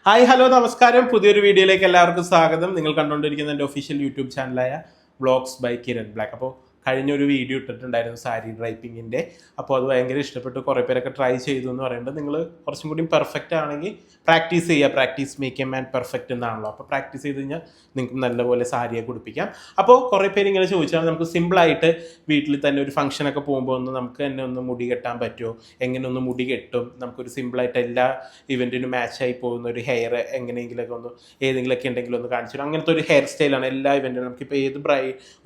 Hi hello നമസ്കാരം. പുതിയൊരു വീഡിയോയിലേക്ക് എല്ലാവർക്കും സ്വാഗതം. നിങ്ങൾ കണ്ടുകൊണ്ടിരിക്കുന്ന എൻ്റെ ഒഫീഷ്യൽ യൂട്യൂബ് ചാനലായ വ്ളോഗ്സ് ബൈ കിരൺ ബ്ലാക്ക്. അപ്പോൾ കഴിഞ്ഞൊരു വീഡിയോ ഇട്ടിട്ടുണ്ടായിരുന്നു സാരി ഡ്രൈപ്പിങ്ങിൻ്റെ. അപ്പോൾ അത് ഭയങ്കര ഇഷ്ടപ്പെട്ടു. കുറേ പേരൊക്കെ ട്രൈ ചെയ്തു എന്ന് പറയുന്നത്. നിങ്ങൾ കുറച്ചും കൂടി പെർഫെക്റ്റ് ആണെങ്കിൽ പ്രാക്ടീസ് ചെയ്യുക. Practice make a man perfect എന്നാണല്ലോ. അപ്പോൾ പ്രാക്ടീസ് ചെയ്ത് കഴിഞ്ഞാൽ നിങ്ങൾക്ക് നല്ലപോലെ സാരിയെ കുടിപ്പിക്കാം. അപ്പോൾ കുറേ പേര് ഇങ്ങനെ ചോദിച്ചാൽ നമുക്ക് സിമ്പിളായിട്ട് വീട്ടിൽ തന്നെ ഒരു ഫംഗ്ഷനൊക്കെ പോകുമ്പോൾ നമുക്ക് തന്നെ ഒന്ന് മുടി കെട്ടാൻ പറ്റുമോ, എങ്ങനെ ഒന്ന് മുടി കെട്ടും, നമുക്കൊരു സിമ്പിളായിട്ട് എല്ലാ ഇവൻറ്റിനും മാച്ചായി പോകുന്ന ഒരു ഹെയർ എങ്ങനെയെങ്കിലൊക്കെ ഒന്ന് ഏതെങ്കിലുമൊക്കെ ഉണ്ടെങ്കിലും ഒന്ന് കാണിച്ചു തരും. അങ്ങനത്തെ ഒരു ഹെയർ സ്റ്റൈലാണ് എല്ലാ ഇവൻറ്റിനും. നമുക്കിപ്പോൾ ഏത്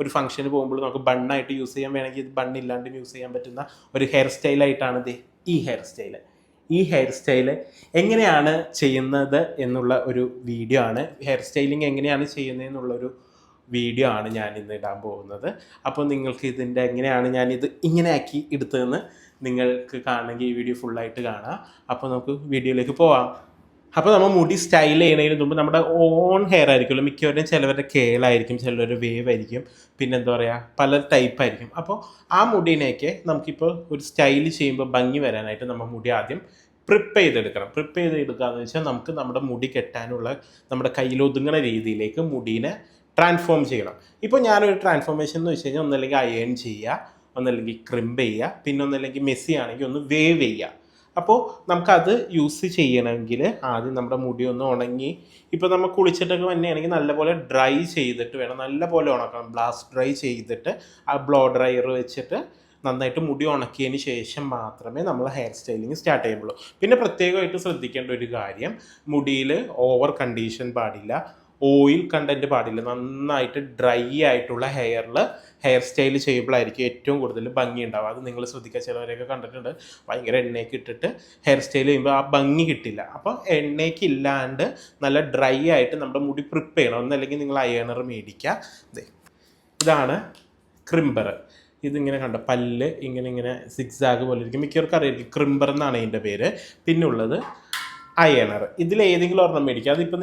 ഒരു ഫംഗ്ഷന് പോകുമ്പോൾ നമുക്ക് ബണ്ണായിട്ട് യൂസ് ചെയ്യാൻ വേണമെങ്കിൽ ഇത് ബണ്ണില്ലാണ്ട് യൂസ് ചെയ്യാൻ പറ്റുന്ന ഒരു ഹെയർ സ്റ്റൈലായിട്ടാണ് ഇത് ഈ ഹെയർ സ്റ്റൈല്. ഈ ഹെയർ സ്റ്റൈല് എങ്ങനെയാണ് ചെയ്യുന്നത് എന്നുള്ള ഒരു വീഡിയോ ആണ്. ഹെയർ സ്റ്റൈലിങ് എങ്ങനെയാണ് ചെയ്യുന്നതെന്നുള്ളൊരു വീഡിയോ ആണ് ഞാൻ ഇന്ന് ഇടാൻ പോകുന്നത്. അപ്പോൾ നിങ്ങൾക്ക് ഇതിൻ്റെ എങ്ങനെയാണ് ഞാനിത് ഇങ്ങനെ ആക്കി എടുത്തതെന്ന് നിങ്ങൾക്ക് കാണണമെങ്കിൽ ഈ വീഡിയോ ഫുള്ളായിട്ട് കാണാം. അപ്പോൾ നമുക്ക് വീഡിയോയിലേക്ക് പോവാം. അപ്പോൾ നമ്മൾ മുടി സ്റ്റൈൽ ചെയ്യുന്നതിന് മുമ്പ് നമ്മുടെ ഓൺ ഹെയർ ആയിരിക്കുമല്ലോ. മിക്കവരും ചിലവരുടെ കേളായിരിക്കും, ചിലവരുടെ വേവ് ആയിരിക്കും, പിന്നെ എന്താ പറയുക പല ടൈപ്പായിരിക്കും. അപ്പോൾ ആ മുടീനെയൊക്കെ നമുക്കിപ്പോൾ ഒരു സ്റ്റൈൽ ചെയ്യുമ്പോൾ ഭംഗി വരാനായിട്ട് നമ്മൾ മുടി ആദ്യം പ്രിപ്പ് ചെയ്തെടുക്കണം. പ്രിപ്പ് ചെയ്തെടുക്കുകയെന്ന് വെച്ചാൽ നമുക്ക് നമ്മുടെ മുടി കെട്ടാനുള്ള നമ്മുടെ കയ്യിലൊതുങ്ങുന്ന രീതിയിലേക്ക് മുടീനെ ട്രാൻസ്ഫോം ചെയ്യണം. ഇപ്പോൾ ഞാനൊരു ട്രാൻസ്ഫോർമേഷൻ എന്ന് വെച്ച് കഴിഞ്ഞാൽ ഒന്നല്ലെങ്കിൽ അയേൺ ചെയ്യുക, ഒന്നല്ലെങ്കിൽ ക്രിംപ് ചെയ്യുക, പിന്നെ ഒന്നല്ലെങ്കിൽ മെസ്സി ആണെങ്കിൽ ഒന്ന് വേവ് ചെയ്യുക. അപ്പോൾ നമുക്കത് യൂസ് ചെയ്യണമെങ്കിൽ ആദ്യം നമ്മുടെ മുടി ഒന്ന് ഉണങ്ങി, ഇപ്പോൾ നമ്മൾ കുളിച്ചിട്ടൊക്കെ തന്നെയാണെങ്കിൽ നല്ലപോലെ ഡ്രൈ ചെയ്തിട്ട് വേണം, നല്ലപോലെ ഉണക്കണം. ബ്ലാസ്റ്റ് ഡ്രൈ ചെയ്തിട്ട് ആ ബ്ലോ ഡ്രയർ വെച്ചിട്ട് നന്നായിട്ട് മുടി ഉണക്കിയതിന് ശേഷം മാത്രമേ നമ്മൾ ഹെയർ സ്റ്റൈലിങ് സ്റ്റാർട്ട് ചെയ്യുള്ളൂ. പിന്നെ പ്രത്യേകമായിട്ട് ശ്രദ്ധിക്കേണ്ട ഒരു കാര്യം, മുടിയിൽ ഓവർ കണ്ടീഷൻ പാടില്ല, ഓയിൽ കണ്ടൻറ്റ് പാടില്ല. നന്നായിട്ട് ഡ്രൈ ആയിട്ടുള്ള ഹെയർ സ്റ്റൈൽ ചെയ്യുമ്പോഴായിരിക്കും ഏറ്റവും കൂടുതൽ ഭംഗി ഉണ്ടാവുക. അത് നിങ്ങൾ ശ്രദ്ധിക്കുക. ചിലവരെയൊക്കെ കണ്ടിട്ടുണ്ട് ഭയങ്കര എണ്ണയൊക്കെ ഇട്ടിട്ട് ഹെയർ സ്റ്റൈൽ ചെയ്യുമ്പോൾ ആ ഭംഗി കിട്ടില്ല. അപ്പോൾ എണ്ണയ്ക്ക് ഇല്ലാണ്ട് നല്ല ഡ്രൈ ആയിട്ട് നമ്മുടെ മുടി പ്രിപ്പ് ചെയ്യണം. ഒന്നല്ലെങ്കിൽ നിങ്ങൾ അയണർ മേടിക്കുക. ഇതാണ് ക്രിംബർ. ഇതിങ്ങനെ കണ്ട പല്ല് ഇങ്ങനെ സിക്സാഗ് പോലെ ഇരിക്കും. മിക്കവർക്കും അറിയാം ക്രിംബർ എന്നാണ് ഇതിൻ്റെ പേര്. പിന്നുള്ളത് അയണർ. ഇതിലേതെങ്കിലും ഒരെണ്ണം മേടിക്കുക. അതിപ്പോൾ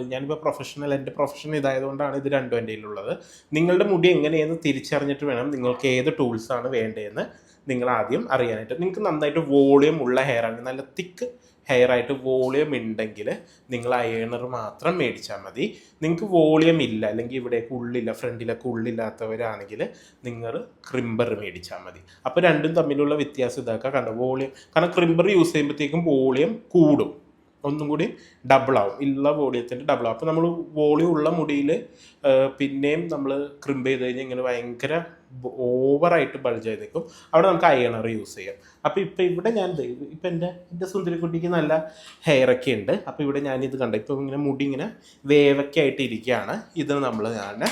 ഞാനിപ്പോൾ എൻ്റെ പ്രൊഫഷൻ ഇതായതുകൊണ്ടാണ് ഇത് രണ്ടും എൻ്റെ കയ്യിലുള്ളത്. നിങ്ങളുടെ മുടി എങ്ങനെയെന്ന് തിരിച്ചറിഞ്ഞിട്ട് വേണം നിങ്ങൾക്ക് ഏത് ടൂൾസാണ് വേണ്ടതെന്ന് നിങ്ങൾ ആദ്യം അറിയാനായിട്ട്. നിങ്ങൾക്ക് നന്നായിട്ട് വോളിയം ഉള്ള ഹെയറാണ്, നല്ല തിക്ക് ഹെയർ ആയിട്ട് വോളിയം ഉണ്ടെങ്കിൽ നിങ്ങൾ അയണർ മാത്രം മേടിച്ചാൽ മതി. നിങ്ങൾക്ക് വോളിയം ഇല്ല, അല്ലെങ്കിൽ ഇവിടേക്ക് ഉള്ളില്ല, ഫ്രണ്ടിലൊക്കെ ഉള്ളില്ലാത്തവരാണെങ്കിൽ നിങ്ങൾ ക്രിംബർ മേടിച്ചാൽ മതി. അപ്പോൾ രണ്ടും തമ്മിലുള്ള വ്യത്യാസം ഇതാക്കുക. കണ്ടോ വോളിയം, കാരണം ക്രിംബർ യൂസ് ചെയ്യുമ്പോഴത്തേക്കും വോളിയം കൂടും, ഒന്നും കൂടി ഡബിളാവും, ഉള്ള വോളിയത്തിൻ്റെ ഡബിളാവും. അപ്പോൾ നമ്മൾ വോളിയം ഉള്ള മുടിയിൽ പിന്നെയും നമ്മൾ ക്രിംബ് ചെയ്ത് കഴിഞ്ഞാൽ ഇങ്ങനെ ഭയങ്കര ഓവറായിട്ട് ബൾജ് ചെയ്ത് നിൽക്കും. അവിടെ നമുക്ക് അയണർ യൂസ് ചെയ്യാം. അപ്പോൾ ഇപ്പോൾ ഇവിടെ ഇപ്പം എൻ്റെ സുന്ദരിക്കുട്ടിക്ക് നല്ല ഹെയറൊക്കെ ഉണ്ട്. അപ്പോൾ ഇവിടെ ഞാനിത് കണ്ടു, ഇപ്പോൾ ഇങ്ങനെ മുടി ഇങ്ങനെ വേവൊക്കെ ആയിട്ട് ഇരിക്കുകയാണ്. ഇത് ഞാൻ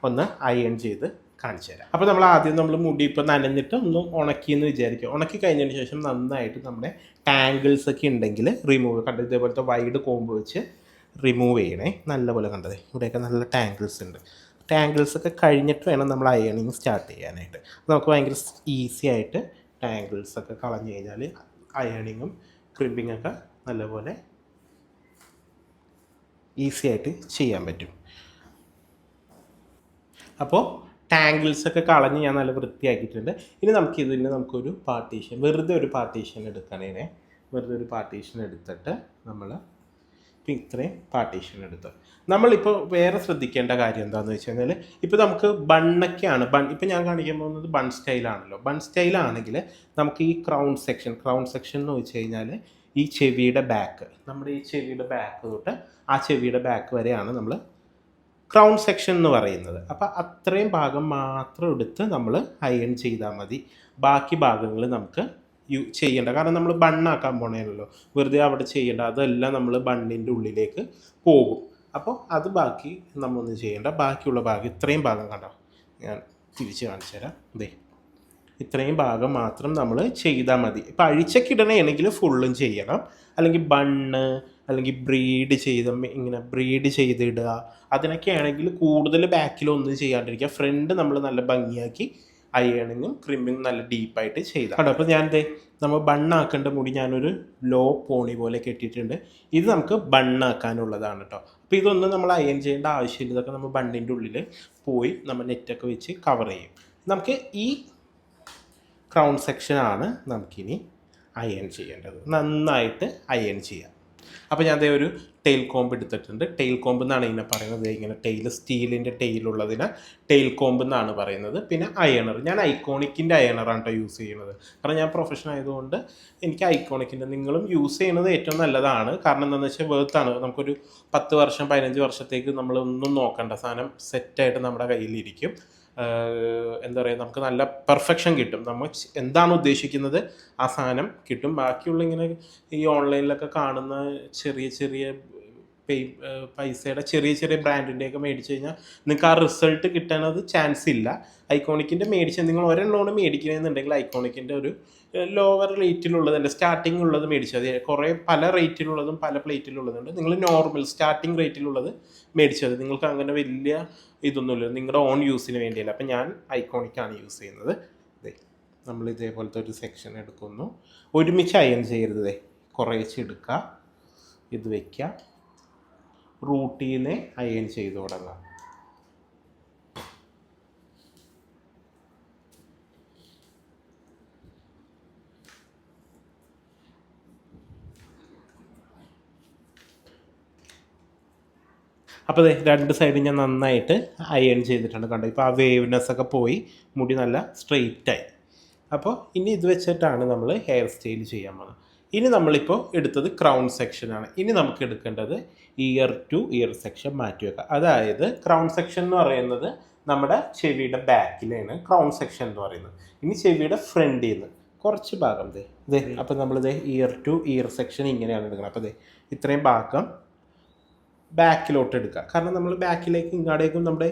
ഒന്ന് അയൺ ചെയ്ത് കാണിച്ചു തരാം. അപ്പോൾ നമ്മൾ മുടി ഇപ്പോൾ നനഞ്ഞിട്ട് ഒന്ന് ഉണക്കിയെന്ന് വിചാരിക്കുക. ഉണക്കി കഴിഞ്ഞതിന് ശേഷം നന്നായിട്ട് നമ്മുടെ ടാങ്കിൾസ് ഒക്കെ ഉണ്ടെങ്കിൽ റിമൂവ്, കണ്ടത് ഇതേപോലത്തെ വൈഡ് കോമ്പ് വെച്ച് റിമൂവ് ചെയ്യണേ. നല്ലപോലെ കണ്ടത് ഇവിടെയൊക്കെ നല്ല ടാങ്കിൾസ് ഉണ്ട്. ടാങ്കിൾസൊക്കെ കഴിഞ്ഞിട്ട് വേണം നമ്മൾ അയണിങ് സ്റ്റാർട്ട് ചെയ്യാനായിട്ട്. നമുക്ക് ഭയങ്കര ഈസി ആയിട്ട് ടാങ്കിൾസൊക്കെ കളഞ്ഞു കഴിഞ്ഞാൽ അയണിങ്ങും ക്രിമ്പിങ്ങൊക്കെ നല്ലപോലെ ഈസി ആയിട്ട് ചെയ്യാൻ പറ്റും. അപ്പോൾ ടാങ്കിൾസൊക്കെ കളഞ്ഞ് ഞാൻ നല്ല വൃത്തിയാക്കിയിട്ടുണ്ട്. ഇനി നമുക്കൊരു പാർട്ടീഷൻ, വെറുതെ ഒരു പാർട്ടീഷൻ എടുക്കണേ. വെറുതെ ഒരു പാർട്ടീഷൻ എടുത്തിട്ട് നമ്മൾ ഇത്രയും പാർട്ടീഷൻ എടുത്ത് നമ്മളിപ്പോൾ വേറെ ശ്രദ്ധിക്കേണ്ട കാര്യം എന്താണെന്ന് വെച്ച് കഴിഞ്ഞാൽ, ഇപ്പോൾ നമുക്ക് ബണ്ണൊക്കെയാണ്. ഇപ്പോൾ ഞാൻ കാണിക്കാൻ പോകുന്നത് ബൺ സ്റ്റൈലാണല്ലോ. ബൺ സ്റ്റൈലാണെങ്കിൽ നമുക്ക് ഈ ക്രൗൺ സെക്ഷൻ എന്ന് വെച്ച് കഴിഞ്ഞാൽ ഈ ചെവിയുടെ ബാക്ക്, നമ്മുടെ ഈ ചെവിയുടെ ബാക്ക് തൊട്ട് ആ ചെവിയുടെ ബാക്ക് വരെയാണ് നമ്മൾ ക്രൗൺ സെക്ഷൻ എന്ന് പറയുന്നത്. അപ്പോൾ അത്രയും ഭാഗം മാത്രം എടുത്ത് നമ്മൾ അയൺ ചെയ്താൽ മതി. ബാക്കി ഭാഗങ്ങൾ നമുക്ക് ചെയ്യേണ്ട, കാരണം നമ്മൾ ബണ്ണാക്കാൻ പോണേനല്ലോ, വെറുതെ അവിടെ ചെയ്യേണ്ട. അതെല്ലാം നമ്മൾ ബണ്ണിൻ്റെ ഉള്ളിലേക്ക് പോകും. അപ്പോൾ അത് ബാക്കി നമ്മളൊന്നും ചെയ്യേണ്ട. ബാക്കിയുള്ള ഭാഗം, ഇത്രയും ഭാഗം കണ്ടോ, ഞാൻ തിരിച്ച് കാണിച്ചു തരാം. ഇത്രയും ഭാഗം മാത്രം നമ്മൾ ചെയ്താൽ മതി. ഇപ്പോൾ അഴിച്ചക്കിടണമെങ്കിൽ ഫുള്ളും ചെയ്യണം, അല്ലെങ്കിൽ ബണ്ണ് അല്ലെങ്കിൽ ബ്രീഡ് ചെയ്തിടുക, അതിനൊക്കെ ആണെങ്കിൽ കൂടുതൽ ബാക്കിലൊന്നും ചെയ്യാണ്ടിരിക്കുക. ഫ്രണ്ട് നമ്മൾ നല്ല ഭംഗിയാക്കി അയണിങ്ങും ക്രിമ്പിങ്ങും നല്ല ഡീപ്പായിട്ട് ചെയ്താൽ. അപ്പോൾ നമ്മൾ ബണ്ണാക്കേണ്ട മുടി ഞാനൊരു ലോ പോണി പോലെ കെട്ടിയിട്ടുണ്ട്. ഇത് നമുക്ക് ബണ്ണാക്കാനുള്ളതാണ് കേട്ടോ. അപ്പോൾ ഇതൊന്നും നമ്മൾ അയൺ ചെയ്യേണ്ട ആവശ്യമില്ല. ഇതൊക്കെ നമ്മൾ ബണ്ണിൻ്റെ ഉള്ളിൽ പോയി നമ്മൾ നെറ്റൊക്കെ വെച്ച് കവർ ചെയ്യും. നമുക്ക് ഈ ക്രൗൺ സെക്ഷനാണ് നമുക്കിനി അയൺ ചെയ്യേണ്ടത്. നന്നായിട്ട് അയൺ ചെയ്യാം. അപ്പോൾ ഞാൻ അതേ ഒരു ടെയിൽ കോമ്പ് എടുത്തിട്ടുണ്ട്. ടെയിൽ കോമ്പ് എന്നാണ് ഇതിനെ പറയുന്നത്. ഇങ്ങനെ ടെയിൽ, സ്റ്റീലിൻ്റെ ടെയിലുള്ളതിന് ടെയിൽ കോമ്പ് എന്നാണ് പറയുന്നത്. പിന്നെ അയണർ, ഞാൻ ഐക്കോണിക്കിൻ്റെ അയണറാണ് കേട്ടോ യൂസ് ചെയ്യുന്നത്. കാരണം ഞാൻ പ്രൊഫഷണൽ ആയതുകൊണ്ട് എനിക്ക് ഐക്കോണിക്കിൻ്റെ, നിങ്ങളും യൂസ് ചെയ്യുന്നത് ഏറ്റവും നല്ലതാണ്. കാരണം എന്താണെന്ന് വെച്ചാൽ വേർത്താണ്. നമുക്കൊരു 10 വർഷം 15 വർഷത്തേക്ക് നമ്മളൊന്നും നോക്കണ്ട, സാധനം സെറ്റായിട്ട് നമ്മുടെ കയ്യിലിരിക്കും. എന്താ പറയുക, നമുക്ക് നല്ല പെർഫെക്ഷൻ കിട്ടും. നമ്മൾ എന്താണ് ഉദ്ദേശിക്കുന്നത് ആ സാധനം കിട്ടും. ബാക്കിയുള്ള ഇങ്ങനെ ഈ ഓൺലൈനിലൊക്കെ കാണുന്ന ചെറിയ ചെറിയ പൈസയുടെ ചെറിയ ചെറിയ ബ്രാൻഡിൻ്റെയൊക്കെ മേടിച്ച് കഴിഞ്ഞാൽ നിങ്ങൾക്ക് ആ റിസൾട്ട് കിട്ടാനത് ചാൻസ് ഇല്ല. ഐക്കോണിക്കിൻ്റെ മേടിച്ചാൽ നിങ്ങൾ ഒരെണ്ണമാണ് മേടിക്കണമെന്നുണ്ടെങ്കിൽ ഐക്കോണിക്കിൻ്റെ ഒരു ലോവർ റേറ്റിലുള്ളത്, അല്ല സ്റ്റാർട്ടിംഗ് ഉള്ളത് മേടിച്ചാൽ മതി. കുറേ പല റേറ്റിലുള്ളതും പല പ്ലേറ്റിലുള്ളതുണ്ട്. നിങ്ങൾ നോർമൽ സ്റ്റാർട്ടിംഗ് റേറ്റിലുള്ളത് മേടിച്ചത്, നിങ്ങൾക്ക് അങ്ങനെ വലിയ ഇതൊന്നുമില്ല, നിങ്ങളുടെ ഓൺ യൂസിന് വേണ്ടിയല്ല. അപ്പം ഞാൻ ഐക്കോണിക്കാണ് യൂസ് ചെയ്യുന്നത്. നമ്മൾ ഇതേപോലത്തെ ഒരു സെക്ഷൻ എടുക്കുന്നു. ഒരുമിച്ച് അയൺ ചെയ്യരുത്, കുറേശ്ശെ എടുക്കുക, ഇത് വയ്ക്കുക, റൂട്ടീനെ അയൺ ചെയ്ത് തുടങ്ങാം. അപ്പോൾ അതെ, രണ്ട് സൈഡും ഞാൻ നന്നായിട്ട് അയൺ ചെയ്തിട്ടുണ്ട്. കണ്ടോ, ഇപ്പോൾ ആ വേവ്നെസ് ഒക്കെ പോയി, മുടി നല്ല സ്ട്രെയിറ്റായി. അപ്പോൾ ഇനി ഇത് വെച്ചിട്ടാണ് നമ്മൾ ഹെയർ സ്റ്റൈൽ ചെയ്യാൻ പോകുന്നത്. ഇനി നമ്മളിപ്പോൾ എടുത്തത് ക്രൗൺ സെക്ഷനാണ്. ഇനി നമുക്ക് എടുക്കേണ്ടത് ഇയർ ടു ഇയർ സെക്ഷൻ മാറ്റി വെക്കാം. അതായത് ക്രൗൺ സെക്ഷൻ എന്ന് പറയുന്നത് നമ്മുടെ ചെവിയുടെ ബാക്കിലാണ് ക്രൗൺ സെക്ഷൻ എന്ന് പറയുന്നത്. ഇനി ചെവിയുടെ ഫ്രണ്ടിൽ നിന്ന് കുറച്ച് ഭാഗം ഇതേ അപ്പോൾ നമ്മളിത് ഇയർ ടു ഇയർ സെക്ഷൻ ഇങ്ങനെയാണ് എടുക്കുന്നത്. അപ്പോൾ ഇത്രയും ഭാഗം ബാക്കിലോട്ട് എടുക്കുക. കാരണം നമ്മൾ ബാക്കിലേക്ക് ഇങ്ങോട്ടേക്കും നമ്മുടെ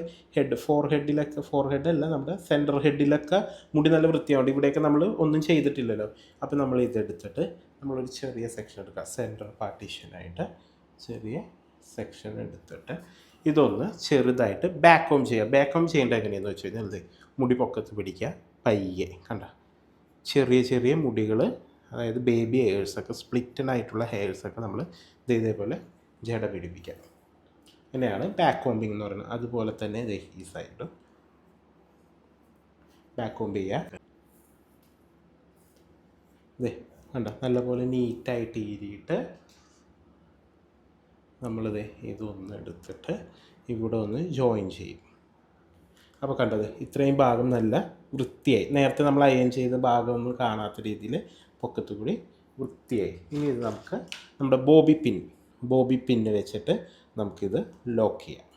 ഫോർഹെഡ് അല്ല, നമ്മുടെ സെൻറ്റർ ഹെഡിലൊക്കെ മുടി നല്ല വൃത്തിയാവുണ്ട്. ഇവിടെയൊക്കെ നമ്മൾ ഒന്നും ചെയ്തിട്ടില്ലല്ലോ. അപ്പോൾ നമ്മൾ ഇതെടുത്തിട്ട് നമ്മളൊരു ചെറിയ സെക്ഷൻ എടുക്കുക, സെൻറ്റർ പാർട്ടീഷനായിട്ട് ചെറിയ സെക്ഷൻ എടുത്തിട്ട് ഇതൊന്ന് ചെറുതായിട്ട് ബാക്ക് ഹോം ചെയ്യുക. ബാക്ക് ഹോം ചെയ്യേണ്ടത് എങ്ങനെയാണെന്ന് വെച്ച് കഴിഞ്ഞാൽ മുടി പൊക്കത്ത് പിടിക്കുക, പയ്യെ കണ്ട ചെറിയ ചെറിയ മുടികൾ, അതായത് ബേബി ഹെയർസൊക്കെ, സ്പ്ലിറ്റഡായിട്ടുള്ള ഹെയർസൊക്കെ നമ്മൾ ഇതേപോലെ ജട പിടിപ്പിക്കുക. ഇങ്ങനെയാണ് ബാക്ക് കോമ്പിങ് എന്ന് പറയുന്നത്. അതുപോലെ തന്നെ ഈ സൈഡും ബാക്ക് കോമ്പ് ചെയ്യുക. കണ്ടോ, നല്ലപോലെ നീറ്റായിട്ട് ഈരിയിട്ട് നമ്മളിത് ഇതൊന്ന് എടുത്തിട്ട് ഇവിടെ ഒന്ന് ജോയിൻ ചെയ്യും. അപ്പോൾ കണ്ടത് ഇത്രയും ഭാഗം നല്ല വൃത്തിയായി. നേരത്തെ നമ്മൾ അയൺ ചെയ്ത ഭാഗമൊന്നും കാണാത്ത രീതിയിൽ പൊക്കത്ത് കൂടി വൃത്തിയായി. ഇനി ഇത് നമുക്ക് നമ്മുടെ ബോബി പിന്ന് വെച്ചിട്ട് നമുക്കിത് ലോക്ക് ചെയ്യാം.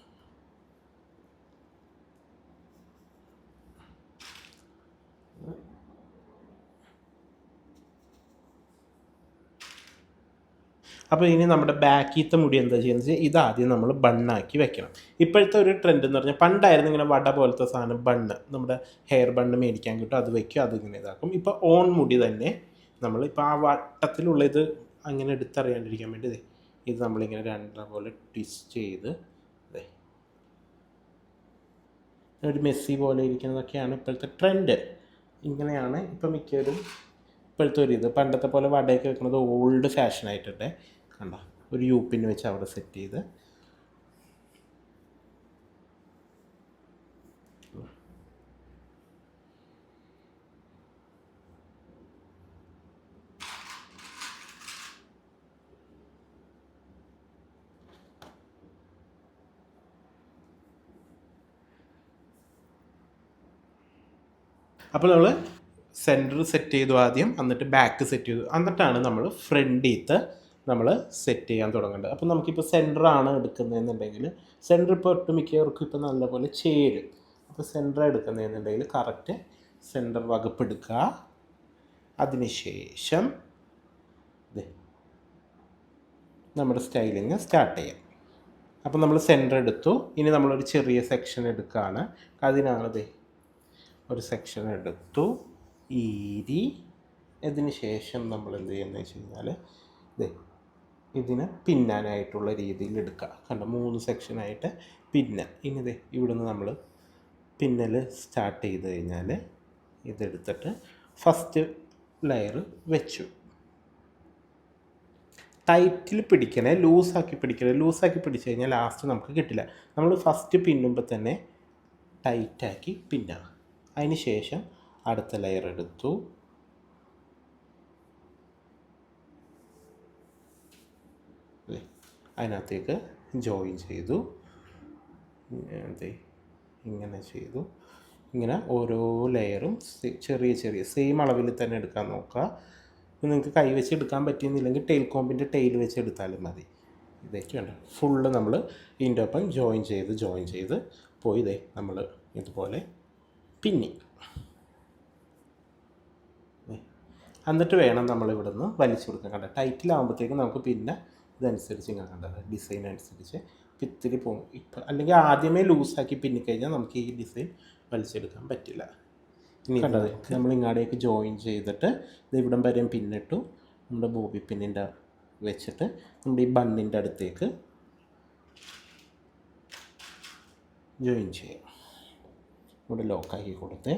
അപ്പോൾ ഇനി നമ്മുടെ ബാക്കിലത്തെ മുടി എന്താ ചെയ്യുന്നത് വെച്ചാൽ ഇതാദ്യം നമ്മൾ ബണ്ണാക്കി വെക്കണം. ഇപ്പോഴത്തെ ഒരു ട്രെൻഡ് എന്ന് പറഞ്ഞാൽ, പണ്ടായിരുന്നു ഇങ്ങനെ വട പോലത്തെ സാധനം ബണ്ണ്, നമ്മുടെ ഹെയർ ബണ്ണ് മേടിക്കാൻ കിട്ടും, അത് വയ്ക്കും, അതിങ്ങനെ ഇതാക്കും. ഇപ്പോൾ ഓൺ മുടി തന്നെ നമ്മൾ ഇപ്പോൾ ആ വട്ടത്തിലുള്ള ഇത് അങ്ങനെ എടുത്തറിയാണ്ടിരിക്കാൻ വേണ്ടി ഇത് നമ്മളിങ്ങനെ രണ്ടര പോലെ ട്വിസ്റ്റ് ചെയ്ത് ഒരു മെസ്സി പോലെ ഇരിക്കുന്നതൊക്കെയാണ് ഇപ്പോഴത്തെ ട്രെൻഡ്. ഇങ്ങനെയാണ് ഇപ്പം മിക്കവരും ഇപ്പോഴത്തെ ഒരു ഇത്. പണ്ടത്തെ പോലെ വടയൊക്കെ വെക്കുന്നത് ഓൾഡ് ഫാഷനായിട്ടുണ്ട്. കണ്ട, ഒരു യൂപ്പിന് വെച്ച് അവിടെ സെറ്റ് ചെയ്ത് അപ്പോൾ നമ്മൾ സെൻറ്റർ സെറ്റ് ചെയ്തു ആദ്യം, എന്നിട്ട് ബാക്ക് സെറ്റ് ചെയ്തു, എന്നിട്ടാണ് നമ്മൾ ഫ്രണ്ടിലത്തെ നമ്മൾ സെറ്റ് ചെയ്യാൻ തുടങ്ങേണ്ടത്. അപ്പോൾ നമുക്കിപ്പോൾ സെൻറ്ററാണ് എടുക്കുന്നതെന്നുണ്ടെങ്കിൽ സെൻറ്റർ ഇപ്പോൾ ഒട്ടുമിക്കവർക്കും ഇപ്പോൾ നല്ലപോലെ ചേരും. അപ്പോൾ സെൻറ്റർ എടുക്കുന്നതെന്നുണ്ടെങ്കിൽ കറക്റ്റ് സെൻറ്റർ വകുപ്പ് എടുക്കുക. അതിനുശേഷം നമ്മുടെ സ്റ്റൈലിങ് സ്റ്റാർട്ട് ചെയ്യാം. അപ്പോൾ നമ്മൾ സെൻറ്റർ എടുത്തു. ഇനി നമ്മളൊരു ചെറിയ സെക്ഷൻ എടുക്കുകയാണ്. അതിനാണ് ഒരു സെക്ഷൻ എടുത്തു, ഈരി. ഇതിന് ശേഷം നമ്മൾ എന്ത് ചെയ്യുന്നത് വെച്ച് കഴിഞ്ഞാൽ ഇതിനെ പിന്നാനായിട്ടുള്ള രീതിയിൽ എടുക്കുക. കണ്ട, 3 സെക്ഷനായിട്ട് പിന്നെ ഇനി ഇവിടുന്ന് നമ്മൾ പിന്നൽ സ്റ്റാർട്ട് ചെയ്ത് കഴിഞ്ഞാൽ ഇതെടുത്തിട്ട് ഫസ്റ്റ് ലെയർ വെച്ചു. ടൈറ്റിൽ പിടിക്കണേ, ലൂസാക്കി പിടിക്കണേ. ലൂസാക്കി പിടിച്ച് കഴിഞ്ഞാൽ ലാസ്റ്റ് നമുക്ക് കിട്ടില്ല. നമ്മൾ ഫസ്റ്റ് പിന്നുമ്പോൾ തന്നെ ടൈറ്റാക്കി പിന്നാം. അതിന് ശേഷം അടുത്ത ലെയർ എടുത്തു, അതിനകത്തേക്ക് ജോയിൻ ചെയ്തു. ഇങ്ങനെ ചെയ്തു. ഇങ്ങനെ ഓരോ ലെയറും ചെറിയ ചെറിയ സെയിം അളവിൽ തന്നെ എടുക്കാൻ നോക്കുക. നിങ്ങൾക്ക് കൈ വെച്ച് എടുക്കാൻ പറ്റുന്നില്ലെങ്കിൽ ടെയിൽ കോമ്പിൻ്റെ ടെയിൽ വെച്ച് എടുത്താലും മതി. ഇതേക്ക് വേണ്ട ഫുള്ള് നമ്മൾ ഇതിൻ്റെ ഒപ്പം ജോയിൻ ചെയ്ത് പോയി നമ്മൾ ഇതുപോലെ പിന്നി. എന്നിട്ട് വേണം നമ്മളിവിടെ നിന്ന് വലിച്ചു കൊടുക്കാൻ. കണ്ട ടൈറ്റിലാകുമ്പോഴത്തേക്കും നമുക്ക് പിന്നെ ഇതനുസരിച്ച് ഇങ്ങനെ കണ്ടത് ഡിസൈൻ അനുസരിച്ച് ഇത്തിരി പോകും. ഇപ്പം അല്ലെങ്കിൽ ആദ്യമേ ലൂസാക്കി പിന്നിക്കഴിഞ്ഞാൽ നമുക്ക് ഈ ഡിസൈൻ വലിച്ചെടുക്കാൻ പറ്റില്ല. ഇനി കണ്ടത് നമ്മൾ ഇങ്ങോട്ടേക്ക് ജോയിൻ ചെയ്തിട്ട് ഇത് ഇവിടം വരെയും പിന്നിട്ടു. നമ്മുടെ ബോബി പിന്നിൻ്റെ വെച്ചിട്ട് നമ്മുടെ ഈ ബണ്ണിൻ്റെ അടുത്തേക്ക് ജോയിൻ ചെയ്യാം. ഇവിടെ ലോക്കാക്കി കൊടുത്തേ.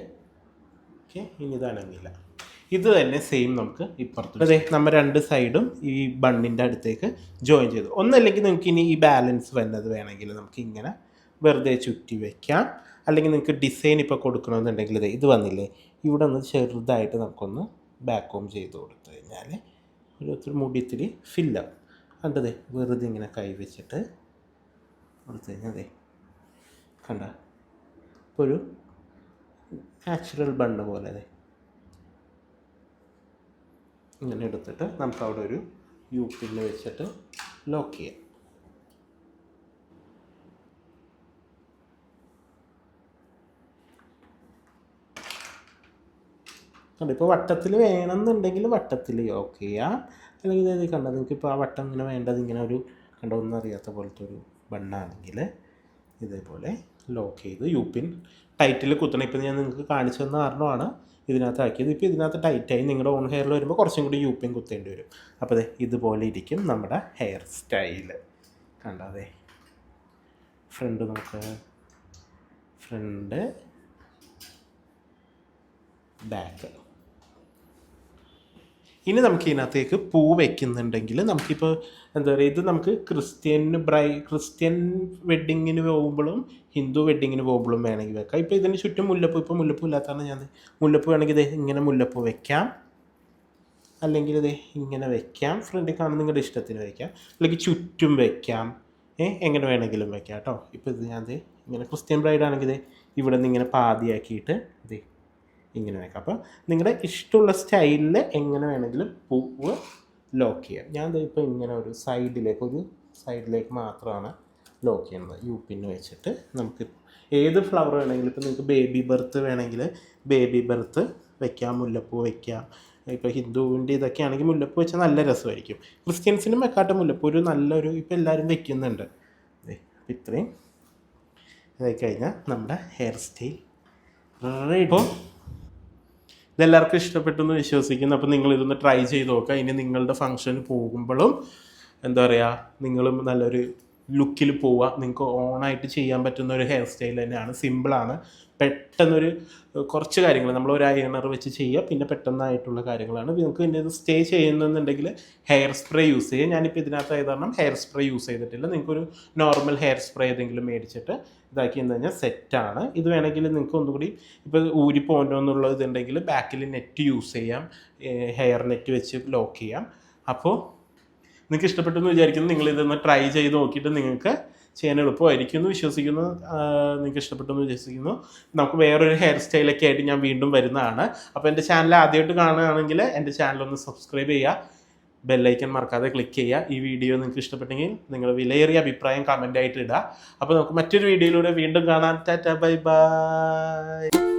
ഓക്കെ, ഇനി ഇതനങ്ങില്ല. ഇത് തന്നെ സെയിം നമുക്ക് ഇപ്പുറത്ത് അതെ നമ്മൾ രണ്ട് സൈഡും ഈ ബണ്ണിൻ്റെ അടുത്തേക്ക് ജോയിൻ ചെയ്തു. ഒന്നല്ലെങ്കിൽ നിങ്ങൾക്ക് ഇനി ഈ ബാലൻസ് വരുന്നത് വേണമെങ്കിൽ നമുക്ക് ഇങ്ങനെ വെറുതെ ചുറ്റി വയ്ക്കാം. അല്ലെങ്കിൽ നിങ്ങൾക്ക് ഡിസൈൻ ഇപ്പോൾ കൊടുക്കണമെന്നുണ്ടെങ്കിൽ ഇത് വന്നില്ലേ, ഇവിടെ ഒന്ന് ചെറുതായിട്ട് നമുക്കൊന്ന് ബാക്ക് ഹോം ചെയ്ത് കൊടുത്തു കഴിഞ്ഞാൽ ഒരു മുടി ഇത്തിരി ഫില്ലാവും. കണ്ടതേ വെറുതെ ഇങ്ങനെ കൈ വെച്ചിട്ട് കൊടുത്തു കഴിഞ്ഞാൽ കണ്ട ഇപ്പോൾ ഒരു നാച്ചുറൽ ബണ്ണ് പോലെ ഇങ്ങനെ എടുത്തിട്ട് നമുക്ക് അവിടെ ഒരു യു പിന്ന് വെച്ചിട്ട് ലോക്ക് ചെയ്യാം. കണ്ടോ, ഇപ്പോൾ വട്ടത്തിൽ വേണമെന്നുണ്ടെങ്കിൽ വട്ടത്തിൽ ലോക്ക് ചെയ്യാം. അല്ലെങ്കിൽ ഇത് കണ്ടോ, നിങ്ങൾക്ക് ഇപ്പോൾ ആ വട്ടം ഇങ്ങനെ വേണ്ടത് ഇങ്ങനെ ഒരു കണ്ടോ ഒന്നും അറിയാത്ത പോലത്തെ ഒരു ബണ്ണാണെങ്കിൽ ഇതേപോലെ ലോക്ക് ചെയ്ത് യു പിൻ ടൈറ്റിൽ കുത്തണം. ഇപ്പം ഞാൻ നിങ്ങൾക്ക് കാണിച്ചു തന്ന കാരണമാണ് ഇതിനകത്ത് ആക്കിയത്. ഇപ്പോൾ ഇതിനകത്ത് ടൈറ്റായി നിങ്ങളുടെ ഓൺ ഹെയറിൽ വരുമ്പോൾ കുറച്ചും കൂടി യു പിൻ കുത്തേണ്ടി വരും. അപ്പോൾ അതെ ഇതുപോലെ ഇരിക്കും നമ്മുടെ ഹെയർ സ്റ്റൈൽ. കണ്ടോ, ഫ്രണ്ട് നോക്ക്, ഫ്രണ്ട് ബാക്ക്. ഇനി നമുക്ക് ഇതിനകത്തേക്ക് പൂ വയ്ക്കുന്നുണ്ടെങ്കിൽ നമുക്കിപ്പോൾ എന്താ പറയുക, ഇത് നമുക്ക് ക്രിസ്ത്യൻ വെഡ്ഡിങ്ങിന് പോകുമ്പോഴും ഹിന്ദു വെഡ്ഡിങ്ങിന് പോകുമ്പോഴും വേണമെങ്കിൽ വെക്കാം. ഇപ്പോൾ ഇതിന് ചുറ്റും മുല്ലപ്പൂ, ഇപ്പോൾ മുല്ലപ്പൂ ഇല്ലാത്തതാണ് ഞാൻ മുല്ലപ്പൂ വേണമെങ്കിൽ ഇത് ഇങ്ങനെ മുല്ലപ്പൂ വെക്കാം. അല്ലെങ്കിൽ ഇത് ഇങ്ങനെ വെക്കാം, ഫ്രണ്ടിൽ കാണുന്ന നിങ്ങളുടെ ഇഷ്ടത്തിന് വയ്ക്കാം. അല്ലെങ്കിൽ ചുറ്റും വെക്കാം, എങ്ങനെ വേണമെങ്കിലും വെക്കാം കേട്ടോ. ഇപ്പോൾ ഇത് ഞാൻ ഇങ്ങനെ ക്രിസ്ത്യൻ ബ്രൈഡാണെങ്കിൽ ഇവിടെ നിന്ന് ഇങ്ങനെ പാതിയാക്കിയിട്ട് ഇങ്ങനെ വെക്കാം. അപ്പോൾ നിങ്ങളുടെ ഇഷ്ടമുള്ള സ്റ്റൈലിൽ എങ്ങനെ വേണമെങ്കിലും പൂവ് ലോക്ക് ചെയ്യാം. ഞാൻ ഇപ്പോൾ ഇങ്ങനെ ഒരു സൈഡിലേക്ക് മാത്രമാണ് ലോക്ക് ചെയ്യുന്നത്. യു പിന്ന് വെച്ചിട്ട് നമുക്ക് ഏത് ഫ്ലവർ വേണമെങ്കിലും, ഇപ്പോൾ നിങ്ങൾക്ക് ബേബി ബർത്ത് വേണമെങ്കിൽ ബേബി ബർത്ത് വെക്കാം, മുല്ലപ്പൂ വെക്കാം. ഇപ്പോൾ ഹിന്ദുവിൻ്റെ ഇതൊക്കെ ആണെങ്കിൽ മുല്ലപ്പൂ വെച്ചാൽ നല്ല രസമായിരിക്കും. ക്രിസ്ത്യൻസിനും വെക്കാട്ടെ മുല്ലപ്പൂ, ഒരു നല്ലൊരു ഇപ്പോൾ എല്ലാവരും വെക്കുന്നുണ്ട്. ഇത്രയും ഇതായി കഴിഞ്ഞാൽ നമ്മുടെ ഹെയർ സ്റ്റൈൽ റെഡി. ഇപ്പോൾ ഇതെല്ലാവർക്കും ഇഷ്ടപ്പെട്ടു എന്ന് വിശ്വസിക്കുന്നു. അപ്പോൾ നിങ്ങളിതൊന്ന് ട്രൈ ചെയ്ത് നോക്കുക. ഇനി നിങ്ങളുടെ ഫംഗ്ഷന് പോകുമ്പോഴും എന്താ പറയുക, നിങ്ങളും നല്ലൊരു ലുക്കിൽ പോവുക. നിങ്ങൾക്ക് ഓണായിട്ട് ചെയ്യാൻ പറ്റുന്ന ഒരു ഹെയർ സ്റ്റൈൽ തന്നെയാണ്. സിമ്പിളാണ്. പെട്ടെന്നൊരു കുറച്ച് കാര്യങ്ങൾ നമ്മൾ ഒരു അയണർ വെച്ച് ചെയ്യുക, പിന്നെ പെട്ടെന്നായിട്ടുള്ള കാര്യങ്ങളാണ്. നിങ്ങൾക്ക് പിന്നെ ഇത് സ്റ്റേ ചെയ്യുന്നുണ്ടെങ്കിൽ ഹെയർ സ്പ്രേ യൂസ് ചെയ്യുക. ഞാനിപ്പോൾ ഇതിനകത്ത് ആയതാണ് ഹെയർ സ്പ്രേ യൂസ് ചെയ്തിട്ടില്ല. നിങ്ങൾക്കൊരു നോർമൽ ഹെയർ സ്പ്രേ ഏതെങ്കിലും മേടിച്ചിട്ട് ഇതാക്കി എന്ന് കഴിഞ്ഞാൽ സെറ്റാണ്. ഇത് വേണമെങ്കിൽ നിങ്ങൾക്ക് ഒന്നുകൂടി ഇപ്പോൾ ഊരി പോകണമെന്നുള്ള ഇതുണ്ടെങ്കിൽ ബാക്കിൽ നെറ്റ് യൂസ് ചെയ്യാം, ഹെയർ നെറ്റ് വെച്ച് ലോക്ക് ചെയ്യാം. അപ്പോൾ നിങ്ങൾക്ക് ഇഷ്ടപ്പെട്ടു എന്ന് വിചാരിക്കുന്നു. നിങ്ങളിതൊന്ന് ട്രൈ ചെയ്ത് നോക്കിയിട്ട് നിങ്ങൾക്ക് ചെയ്യാൻ എളുപ്പമായിരിക്കും എന്ന് വിശ്വസിക്കുന്നു. നിങ്ങൾക്ക് ഇഷ്ടപ്പെട്ടു എന്ന് വിശ്വസിക്കുന്നു. നമുക്ക് വേറൊരു ഹെയർ സ്റ്റൈലൊക്കെ ആയിട്ട് ഞാൻ വീണ്ടും വരുന്നതാണ്. അപ്പോൾ എൻ്റെ ചാനൽ ആദ്യമായിട്ട് കാണുകയാണെങ്കിൽ എൻ്റെ ചാനലൊന്ന് സബ്സ്ക്രൈബ് ചെയ്യുക, ബെല്ലൈക്കൺ മറക്കാതെ ക്ലിക്ക് ചെയ്യുക. ഈ വീഡിയോ നിങ്ങൾക്ക് ഇഷ്ടപ്പെട്ടെങ്കിൽ നിങ്ങൾ വിലയേറിയ അഭിപ്രായം കമൻ്റായിട്ട് ഇടുക. അപ്പോൾ നമുക്ക് മറ്റൊരു വീഡിയോയിലൂടെ വീണ്ടും കാണാം. Tata, bye bye.